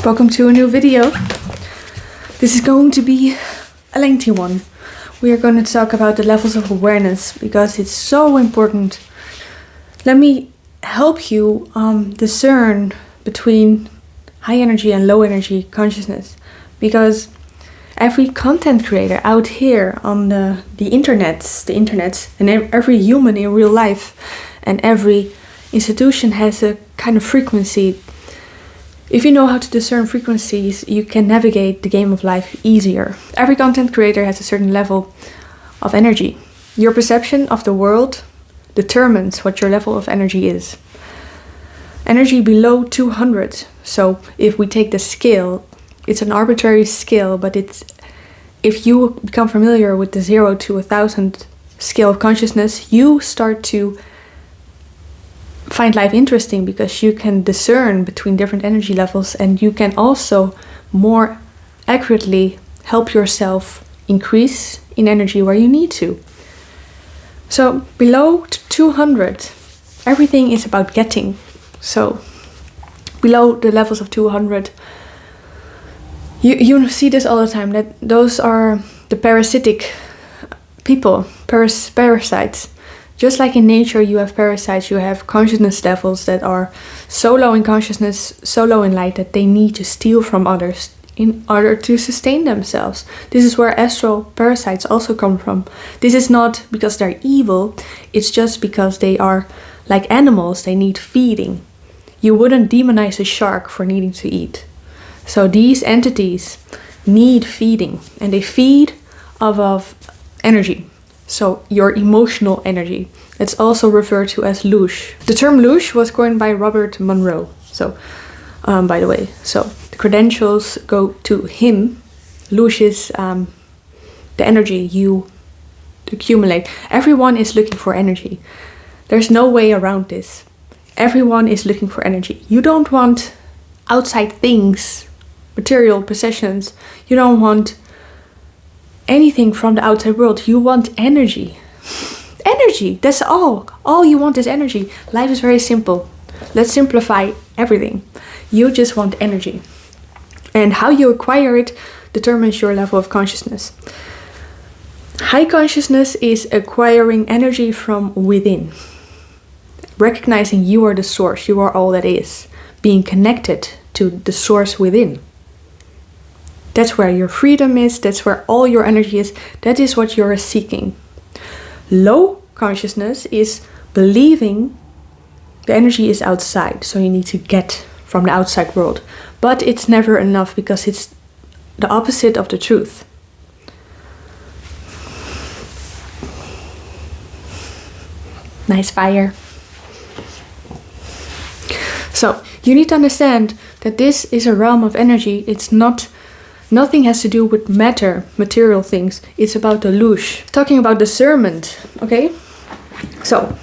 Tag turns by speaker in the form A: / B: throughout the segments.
A: Welcome to a new video. This is going to be a lengthy one. We are going to talk about the levels of awareness because it's so important. Let me help you discern between high energy and low energy consciousness, because every content creator out here on the internets, and every human in real life and every institution has a kind of frequency. If you know how to discern frequencies, you can navigate the game of life easier. Every content creator has a certain level of energy. Your perception of the world determines what your level of energy is. Energy below 200. So if we take the scale, it's an arbitrary scale, but if you become familiar with the 0 to 1,000 scale of consciousness, you start to find life interesting because you can discern between different energy levels, and you can also more accurately help yourself increase in energy where you need to. So below 200, everything is about getting. So below the levels of 200, you see this all the time, that those are the parasitic people, parasites. Just like in nature you have parasites, you have consciousness levels that are so low in consciousness, so low in light, that they need to steal from others in order to sustain themselves. This is where astral parasites also come from. This is not because they're evil, it's just because they are like animals, they need feeding. You wouldn't demonize a shark for needing to eat. So these entities need feeding, and they feed off of energy. So your emotional energy. It's also referred to as louche. The term louche was coined by Robert Monroe. So, by the way, so the credentials go to him. Louche is the energy you accumulate. Everyone is looking for energy. There's no way around this. Everyone is looking for energy. You don't want outside things, material possessions. You don't want anything from the outside world. You want energy. Energy, that's all. All you want is energy. Life is very simple. Let's simplify everything. You just want energy. And how you acquire it determines your level of consciousness. High consciousness is acquiring energy from within. Recognizing you are the source, you are all that is. Being connected to the source within. That's where your freedom is, that's where all your energy is, that is what you're seeking. Low consciousness is believing the energy is outside, so you need to get from the outside world. But it's never enough because it's the opposite of the truth. Nice fire. So you need to understand that this is a realm of energy. It's not. Nothing has to do with matter, material things. It's about the louche. Talking about discernment, okay? So,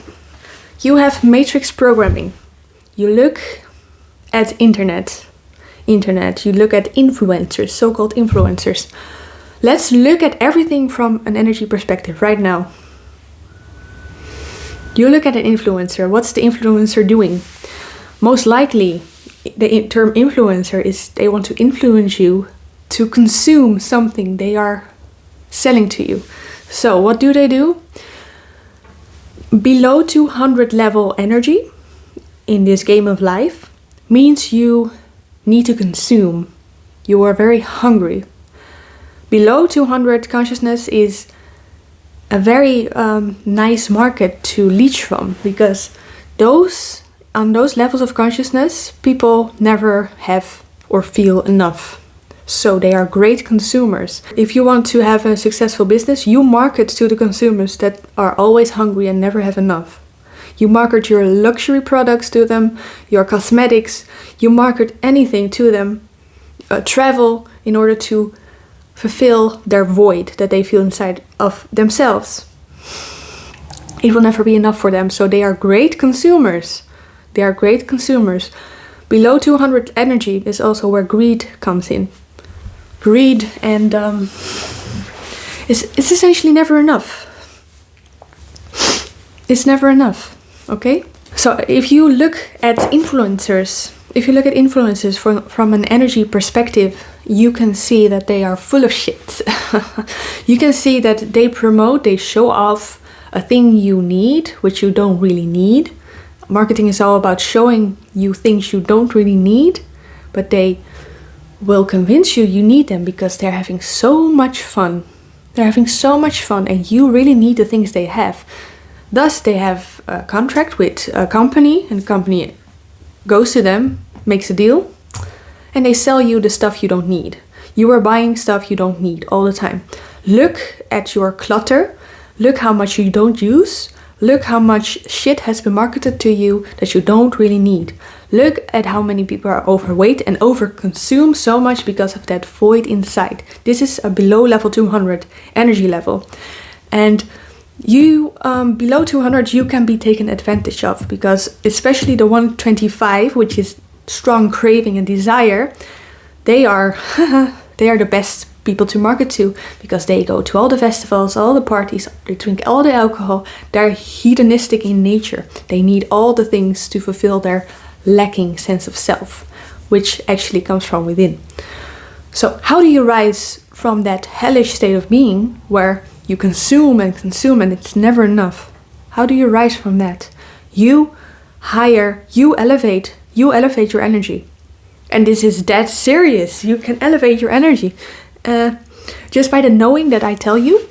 A: you have matrix programming. You look at internet. You look at influencers, so-called influencers. Let's look at everything from an energy perspective right now. You look at an influencer. What's the influencer doing? Most likely, the term influencer is they want to influence you to consume something they are selling to you. So what do? Below 200 level energy in this game of life means you need to consume. You are very hungry. Below 200 consciousness is a very nice market to leech from, because on those levels of consciousness, people never have or feel enough. So they are great consumers. If you want to have a successful business, you market to the consumers that are always hungry and never have enough. You market your luxury products to them, your cosmetics, you market anything to them, travel, in order to fulfill their void that they feel inside of themselves. It will never be enough for them, so they are great consumers. They are great consumers. Below 200 energy is also where greed comes in. Greed and it's essentially never enough. It's never enough, okay? So if you look at influencers, if you look at influencers from an energy perspective, you can see that they are full of shit. You can see that they show off a thing you need, which you don't really need. Marketing is all about showing you things you don't really need, but they will convince you need them because they're having so much fun. They're having so much fun, and you really need the things they have. Thus, they have a contract with a company, and the company goes to them, makes a deal, and they sell you the stuff you don't need. You are buying stuff you don't need all the time. Look at your clutter. Look how much you don't use. Look how much shit has been marketed to you that you don't really need. Look at how many people are overweight and overconsume so much because of that void inside. This is a below level 200 energy level. And you, below 200, you can be taken advantage of, because especially the 125, which is strong craving and desire, they are the best people to market to, because they go to all the festivals, all the parties, they drink all the alcohol, they're hedonistic in nature. They need all the things to fulfill their lacking sense of self, which actually comes from within. So how do you rise from that hellish state of being where you consume and consume and it's never enough? How do you rise from that? You elevate your energy. And this is that serious. You can elevate your energy. Just by the knowing that I tell you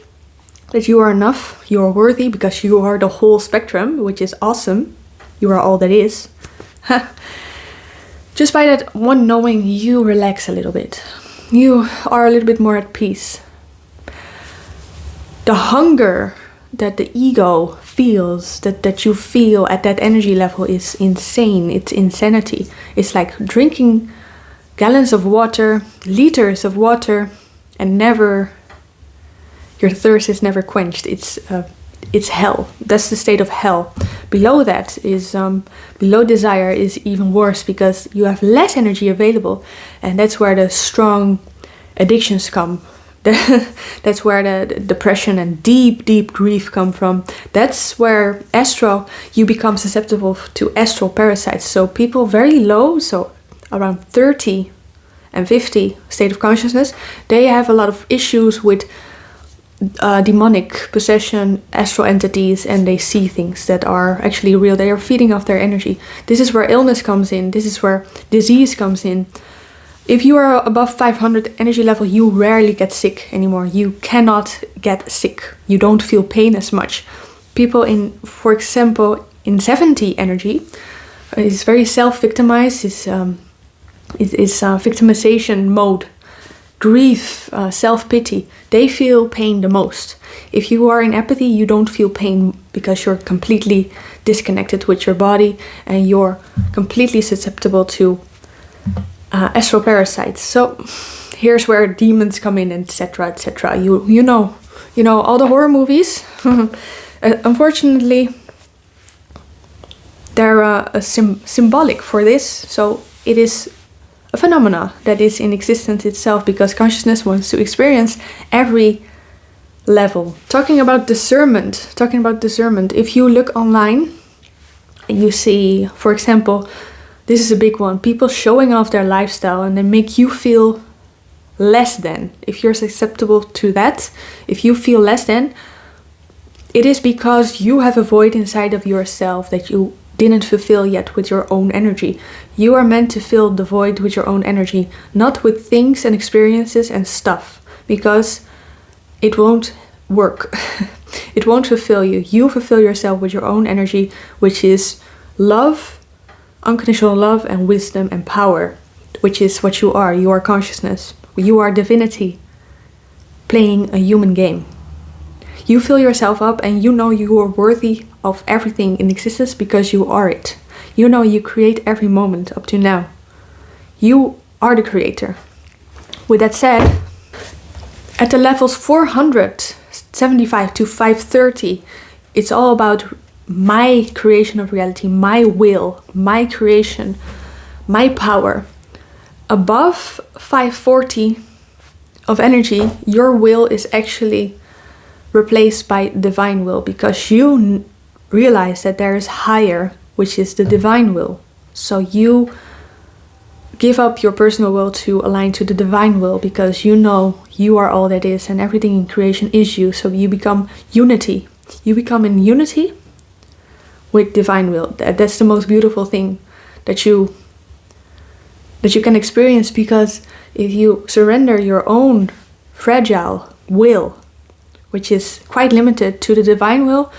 A: that you are enough, you are worthy, because you are the whole spectrum, which is awesome. You are all that is. Just by that one knowing, you relax a little bit. You are a little bit more at peace. The hunger that the ego feels, that you feel at that energy level, is insane. It's insanity. It's like drinking gallons of water, liters of water, and your thirst is never quenched. It's hell. That's the state of hell. Below that is, below desire is even worse, because you have less energy available, and that's where the strong addictions come. That's where the depression and deep grief come from. That's where you become susceptible to astral parasites. So people very low, so around 30 and 50 state of consciousness, they have a lot of issues with demonic possession, astral entities, and they see things that are actually real. They are feeding off their energy. This is where illness comes in. This is where disease comes in. If you are above 500 energy level, you rarely get sick anymore. You cannot get sick. You don't feel pain as much. People for example, in 70 energy, is very self-victimized, is victimization mode, grief, self-pity. They feel pain the most. If you are in apathy, you don't feel pain because you're completely disconnected with your body and you're completely susceptible to astral parasites. So here's where demons come in, etc., etc. You know all the horror movies. Unfortunately, they're symbolic for this. So it is a phenomena that is in existence itself, because consciousness wants to experience every level. Talking about discernment. If you look online, you see, for example, this is a big one. People showing off their lifestyle, and they make you feel less than. If you're susceptible to that, if you feel less than, it is because you have a void inside of yourself that you didn't fulfill yet with your own energy. You are meant to fill the void with your own energy, not with things and experiences and stuff, because it won't work. It won't fulfill you. You fulfill yourself with your own energy, which is love, unconditional love, and wisdom and power, which is what you are. You are consciousness. You are divinity playing a human game. You fill yourself up, and you know you are worthy of everything in existence because you are it. You know you create every moment up to now. You are the creator. With that said, at the levels 475 to 530, it's all about my creation of reality, my will, my creation, my power. Above 540 of energy, your will is actually replaced by divine will, because you realize that there is higher, which is the divine will. So you give up your personal will to align to the divine will, because you know you are all that is and everything in creation is you. So you become unity. You become in unity with divine will. That's the most beautiful thing that you can experience, because if you surrender your own fragile will, which is quite limited, to the divine will,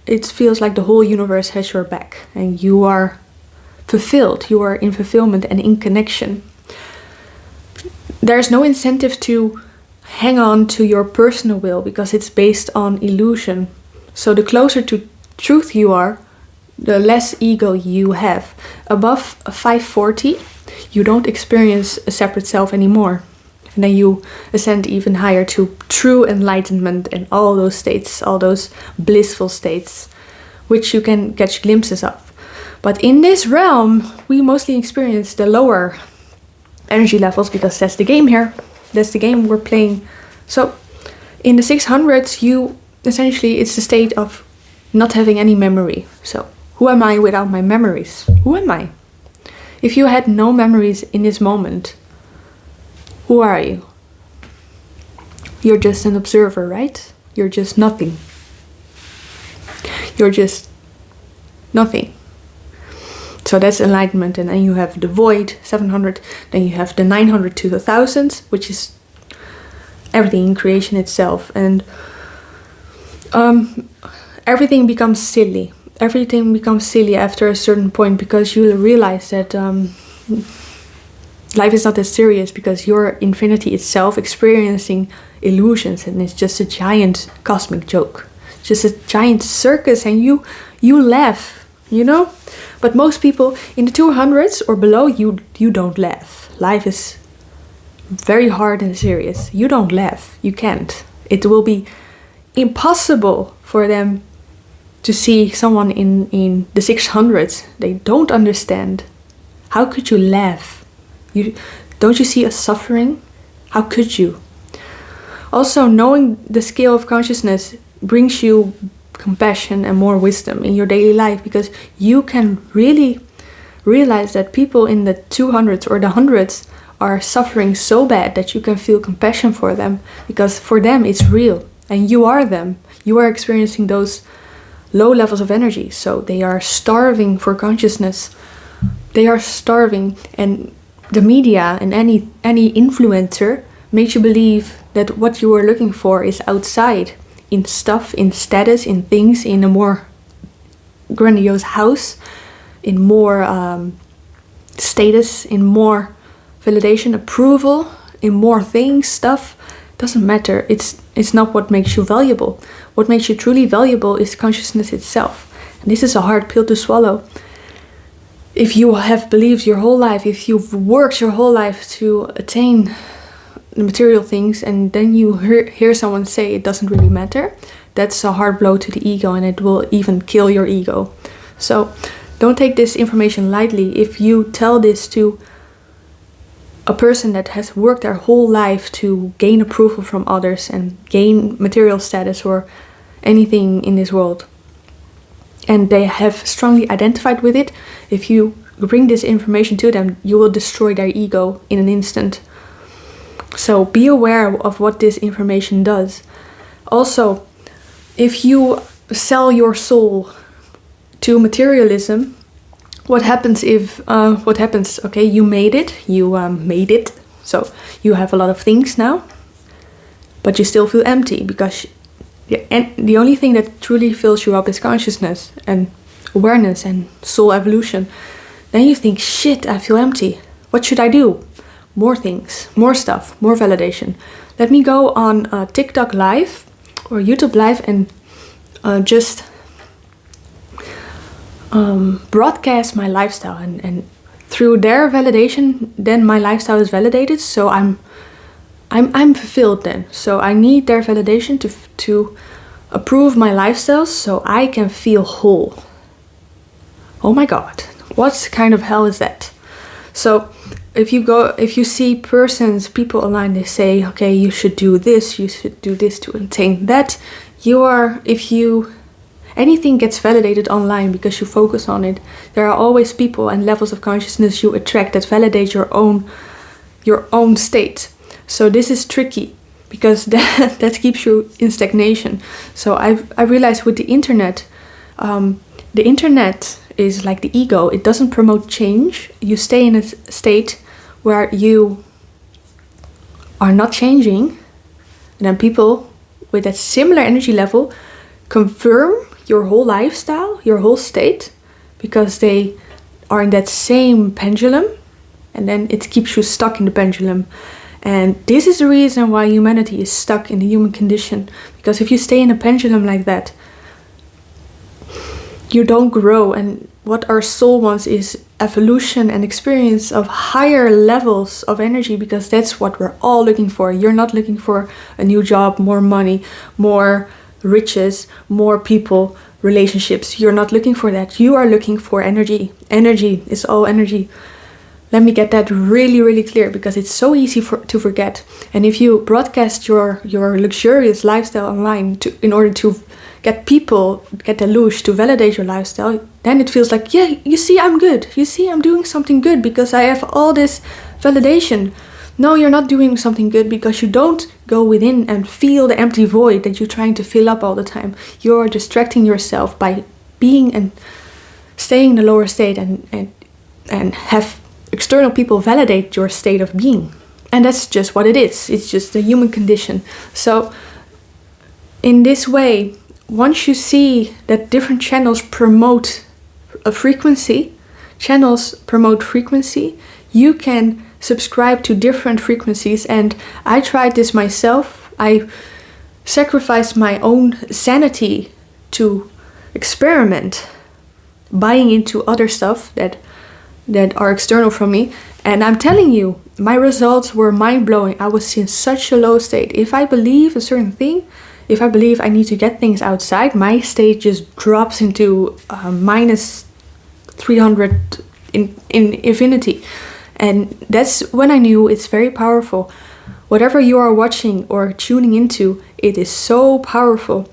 A: it feels like the whole universe has your back and you are fulfilled. You are in fulfillment and in connection. There's no incentive to hang on to your personal will, because it's based on illusion. So the closer to truth you are, the less ego you have. Above 540, you don't experience a separate self anymore. And then you ascend even higher to true enlightenment and all those states, all those blissful states, which you can catch glimpses of. But in this realm, we mostly experience the lower energy levels, because that's the game here. That's the game we're playing. So in the 600s, you essentially, it's the state of not having any memory. So who am I without my memories? Who am I? If you had no memories in this moment, who are you? You're just an observer, right? You're just nothing. You're just nothing. So that's enlightenment. And then you have the void, 700. Then you have the 900 to the 1000s, which is everything in creation itself. And everything becomes silly. Everything becomes silly after a certain point, because you realize that life is not that serious, because you're infinity itself experiencing illusions, and it's just a giant cosmic joke, just a giant circus, and you laugh, you know. But most people in the 200s or below, you don't laugh. Life is very hard and serious. You don't laugh. You can't. It will be impossible for them to see someone in the 600s. They don't understand. How could you laugh? Don't you see a suffering? How could you? Also, knowing the scale of consciousness brings you compassion and more wisdom in your daily life, because you can really realize that people in the 200s or the 100s are suffering so bad that you can feel compassion for them, because for them it's real, and you are them. You are experiencing those low levels of energy, so they are starving for consciousness. They are starving, and the media and any influencer makes you believe that what you are looking for is outside, in stuff, in status, in things, in a more grandiose house, in more status, in more validation, approval, in more things, stuff. Doesn't matter. It's not what makes you valuable. What makes you truly valuable is consciousness itself. And this is a hard pill to swallow. If you have believed your whole life, if you've worked your whole life to attain the material things, and then you hear someone say it doesn't really matter, that's a hard blow to the ego, and it will even kill your ego. So don't take this information lightly. If you tell this to a person that has worked their whole life to gain approval from others and gain material status or anything in this world, and they have strongly identified with it, if you bring this information to them, you will destroy their ego in an instant. So be aware of what this information does. Also, if you sell your soul to materialism, what happens okay, you made it, so you have a lot of things now, but you still feel empty, because the only thing that truly fills you up is consciousness and awareness and soul evolution. Then you think, shit, I feel empty. What should I do? More things, more stuff, more validation. Let me go on TikTok live or YouTube live and just broadcast my lifestyle, and through their validation, then my lifestyle is validated. So I'm fulfilled then. So I need their validation to approve my lifestyle, so I can feel whole. Oh my God, what kind of hell is that? So if you see people online, they say, okay, you should do this to attain that. If you Anything gets validated online because you focus on it. There are always people and levels of consciousness you attract that validate your own state. So this is tricky because that keeps you in stagnation. So I realized with the internet is like the ego. It doesn't promote change. You stay in a state where you are not changing, and then people with that similar energy level confirm your whole lifestyle, your whole state, because they are in that same pendulum, and then it keeps you stuck in the pendulum. And this is the reason why humanity is stuck in the human condition, because if you stay in a pendulum like that, you don't grow. And what our soul wants is evolution and experience of higher levels of energy, because that's what we're all looking for. You're not looking for a new job, more money, more riches, more people, relationships. You're not looking for that. You are looking for energy. Energy is all energy. Let me get that really, really clear, because it's so easy to forget. And if you broadcast your luxurious lifestyle online in order to get the lush to validate your lifestyle, then it feels like, yeah, you see, I'm good. You see, I'm doing something good because I have all this validation. No, you're not doing something good because you don't go within and feel the empty void that you're trying to fill up all the time. You're distracting yourself by being and staying in the lower state and have external people validate your state of being. And that's just what it is. It's just the human condition. So in this way, once you see that different channels promote a frequency, you can subscribe to different frequencies. And I tried this myself. I sacrificed my own sanity to experiment, buying into other stuff that are external from me. And I'm telling you, my results were mind-blowing. I was in such a low state. If I believe a certain thing, if I believe I need to get things outside, my state just drops into minus 300 in infinity. And that's when I knew it's very powerful. Whatever you are watching or tuning into, it is so powerful.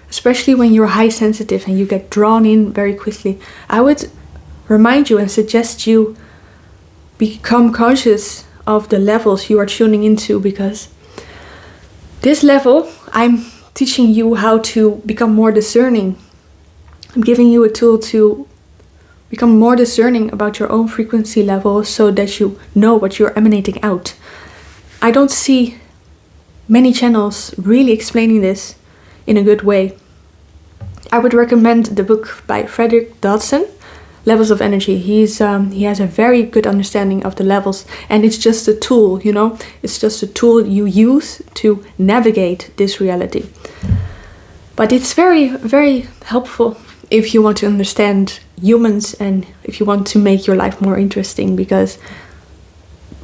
A: Especially when you're high sensitive and you get drawn in very quickly. I would remind you and suggest you become conscious of the levels you are tuning into, because this level, I'm teaching you how to become more discerning. I'm giving you a tool to become more discerning about your own frequency level so that you know what you're emanating out. I don't see many channels really explaining this in a good way. I would recommend the book by Frederick Dodson, Levels of Energy. He has a very good understanding of the levels, and it's just a tool, you know. It's just a tool you use to navigate this reality. But it's very, very helpful if you want to understand humans and if you want to make your life more interesting, because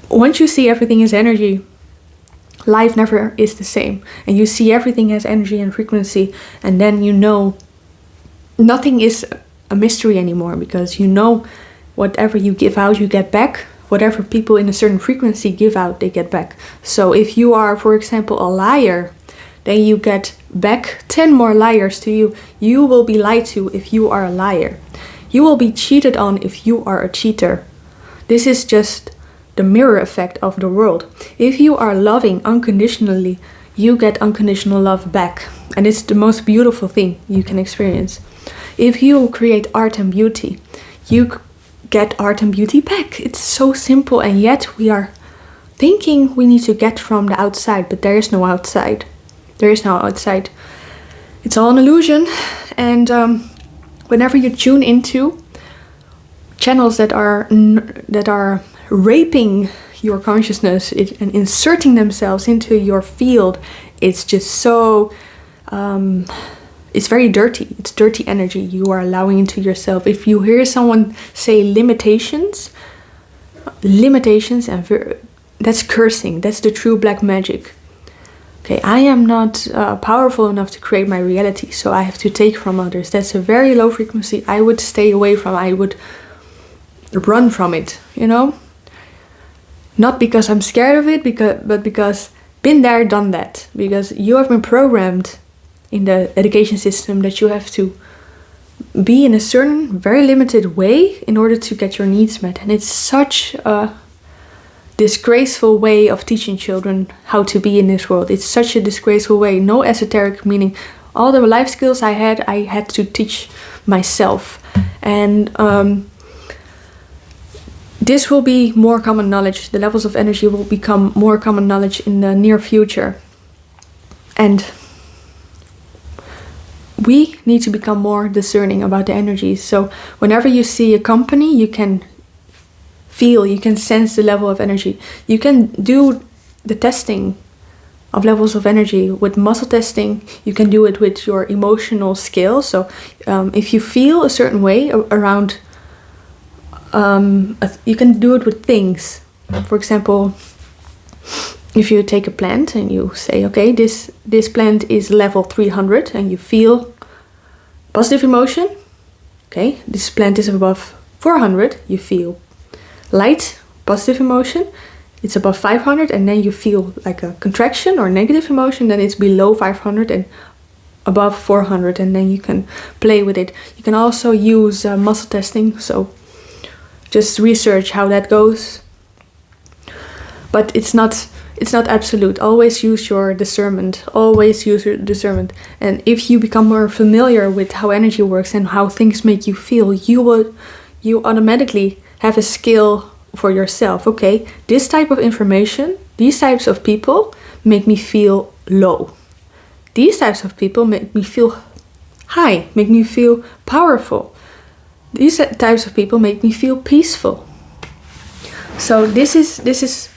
A: once you see everything as energy, life never is the same. And you see everything as energy and frequency, and then you know nothing is a mystery anymore, because you know whatever you give out, you get back. Whatever people in a certain frequency give out, they get back. So if you are, for example, a liar, then you get back 10 more liars to you. You will be lied to if you are a liar. You will be cheated on if you are a cheater. This is just the mirror effect of the world. If you are loving unconditionally, you get unconditional love back. And it's the most beautiful thing you can experience. If you create art and beauty, you get art and beauty back. It's so simple, and yet we are thinking we need to get from the outside, but there is no outside. There is no outside. It's all an illusion. And whenever you tune into channels that are raping your consciousness and inserting themselves into your field, it's just so it's very dirty. It's dirty energy you are allowing into yourself. If you hear someone say limitations, and that's cursing. That's the true black magic. Okay, I am not powerful enough to create my reality, so I have to take from others. That's a very low frequency. I would stay away from. I would run from it, you know? Not because I'm scared of it, but because been there, done that. Because you have been programmed in the education system that you have to be in a certain, very limited way in order to get your needs met. And it's such a disgraceful way of teaching children how to be in this world. It's such a disgraceful way. No esoteric meaning. All the life skills I had to teach myself. And this will be more common knowledge. The levels of energy will become more common knowledge in the near future. And we need to become more discerning about the energies. So whenever you see a company, you can feel, you can sense the level of energy. You can do the testing of levels of energy with muscle testing. You can do it with your emotional scale. So if you feel a certain way around, you can do it with things. For example, if you take a plant and you say, okay, this plant is level 300, and you feel positive emotion. Okay, this plant is above 400, you feel light, positive emotion. It's above 500, and then you feel like a contraction or negative emotion, then it's below 500 and above 400, and then you can play with it. You can also use muscle testing, so just research how that goes. But it's not absolute. Always use your discernment. Always use your discernment. And if you become more familiar with how energy works and how things make you feel, you automatically have a skill for yourself. Okay, this type of information, these types of people make me feel low. These types of people make me feel high, make me feel powerful. These types of people make me feel peaceful. So this is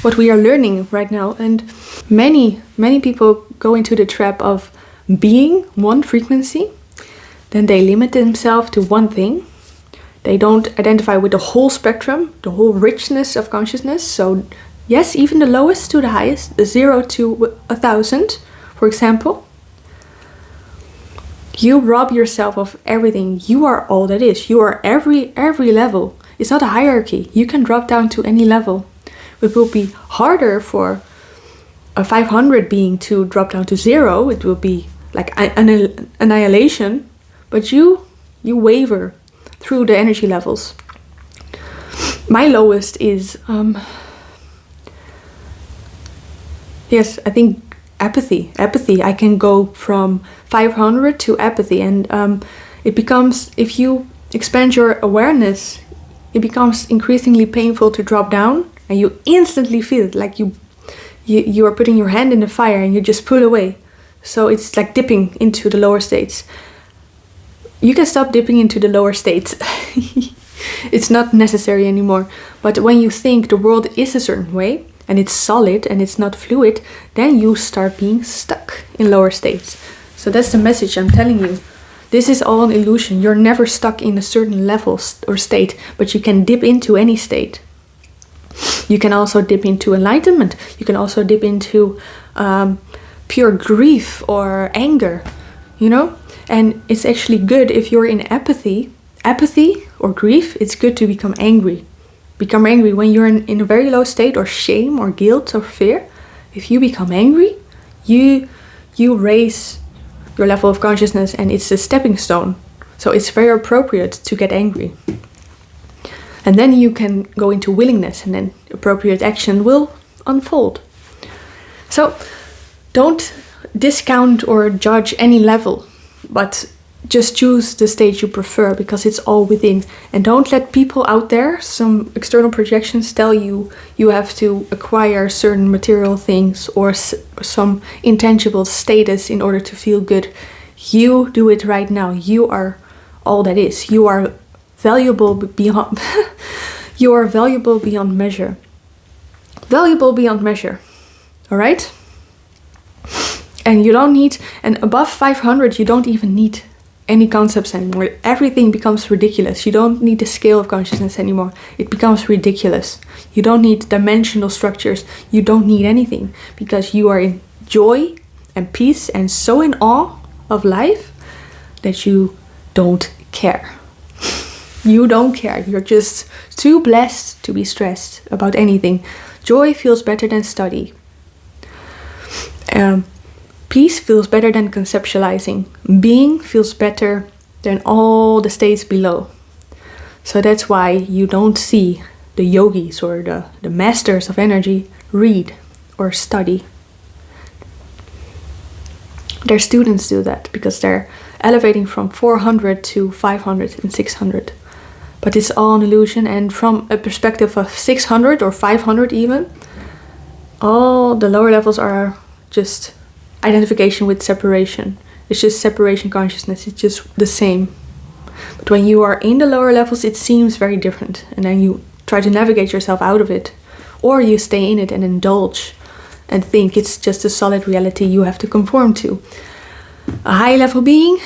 A: what we are learning right now, and many people go into the trap of being one frequency. Then they limit themselves to one thing. They don't identify with the whole spectrum, the whole richness of consciousness. So yes, even the lowest to the highest, the 0 to 1,000, for example. You rob yourself of everything. You are all that is. You are every level. It's not a hierarchy. You can drop down to any level. It will be harder for a 500 being to drop down to 0. It will be like an annihilation. But you waver through the energy levels. My lowest is, yes, I think apathy. I can go from 500 to apathy, and it becomes, if you expand your awareness, it becomes increasingly painful to drop down, and you instantly feel it, like you are putting your hand in the fire and you just pull away. So it's like dipping into the lower states. You can stop dipping into the lower states. It's not necessary anymore. But when you think the world is a certain way, and it's solid and it's not fluid, then you start being stuck in lower states. So that's the message I'm telling you. This is all an illusion. You're never stuck in a certain level or state, but you can dip into any state. You can also dip into enlightenment. You can also dip into pure grief or anger, you know? And it's actually good if you're in apathy or grief, it's good to become angry. Become angry when you're in a very low state, or shame or guilt or fear. If you become angry, you raise your level of consciousness, and it's a stepping stone. So it's very appropriate to get angry. And then you can go into willingness, and then appropriate action will unfold. So don't discount or judge any level, but just choose the state you prefer, because it's all within. And don't let people out there, some external projections, tell you you have to acquire certain material things or some intangible status in order to feel good. You do it right now. You are all that is. You are valuable beyond you are valuable beyond measure. Valuable beyond measure. All right? And you don't need, and above 500, you don't even need any concepts anymore. Everything becomes ridiculous. You don't need the scale of consciousness anymore. It becomes ridiculous. You don't need dimensional structures. You don't need anything, because you are in joy and peace and so in awe of life that you don't care. You don't care. You're just too blessed to be stressed about anything. Joy feels better than study. Peace feels better than conceptualizing. Being feels better than all the states below. So that's why you don't see the yogis or the masters of energy read or study. Their students do that because they're elevating from 400 to 500 and 600. But it's all an illusion, and from a perspective of 600 or 500 even, all the lower levels are just identification with separation. It's just separation consciousness, it's just the same. But when you are in the lower levels, it seems very different, and then you try to navigate yourself out of it, or you stay in it and indulge and think it's just a solid reality you have to conform to. A high level being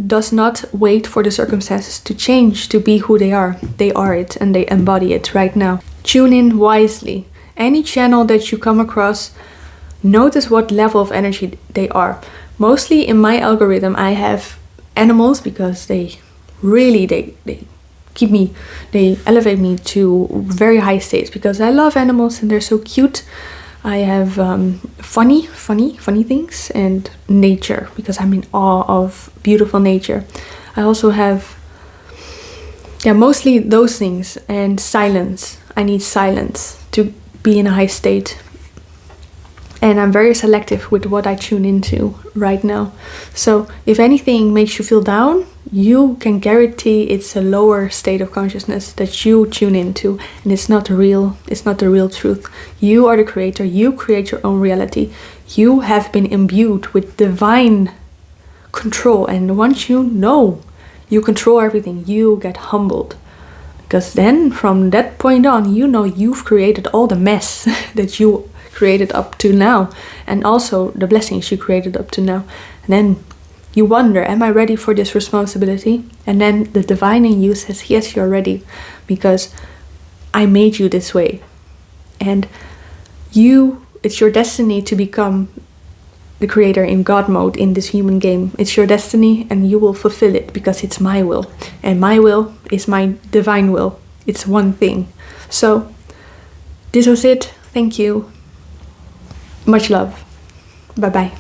A: does not wait for the circumstances to change to be who they are. They are it, and they embody it right now. Tune in wisely. Any channel that you come across, notice what level of energy they are. Mostly in my algorithm I have animals because they keep me, they elevate me to very high states because I love animals and they're so cute. I have funny things, and nature because I'm in awe of beautiful nature. I also have mostly those things, and silence. I need silence to be in a high state. And I'm very selective with what I tune into right now. So if anything makes you feel down, you can guarantee it's a lower state of consciousness that you tune into, and it's not real. It's not the real truth. You are the creator. You create your own reality. You have been imbued with divine control, and once you know you control everything, you get humbled. Because then from that point on, you know you've created all the mess that you created up to now, and also the blessings you created up to now. And then you wonder, am I ready for this responsibility? And then the divine in you says, yes, you're ready, because I made you this way. And it's your destiny to become the creator in God mode in this human game. It's your destiny, and you will fulfill it because it's my will. And my will is my divine will. It's one thing. So this was it. Thank you. Much love. Bye-bye.